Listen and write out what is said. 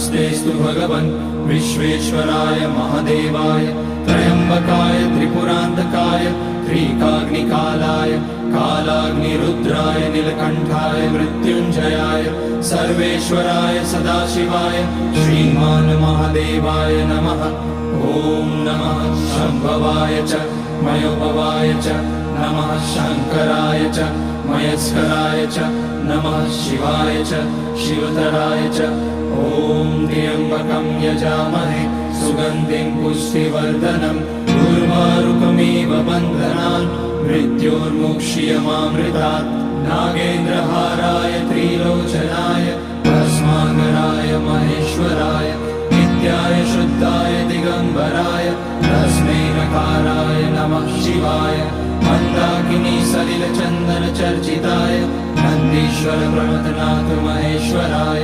नमस्तेस्तु भगवन् विश्वेश्वराय महादेवाय त्र्यम्बकाय त्रिपुरान्तकाय त्रिकाग्निकालाय कालाग्निरुद्राय नीलकण्ठाय मृत्युञ्जयाय सर्वेश्वराय सदाशिवाय श्रीमान् महादेवाय नमः। ॐ नमः शम्भवाय च मयोभवाय च नमः शङ्कराय च मयस्कराय च नमः शिवाय च शिवतराय च। ॐ त्र्यम्बकं यजामहे सुगन्धिं पुष्टिवर्धनम् उर्वारुकमिव बन्धनान् मृत्योर्मुक्ष्यमामृतात्। नागेन्द्रहाराय त्रिलोचनाय भस्माङ्गराय महेश्वराय नित्याय शुद्धाय दिगम्बराय तस्मै नकाराय नमः शिवाय। मन्दाकिनी सलिलचन्दन चर्चिताय नन्दीश्वर प्रमथनाथ महेश्वराय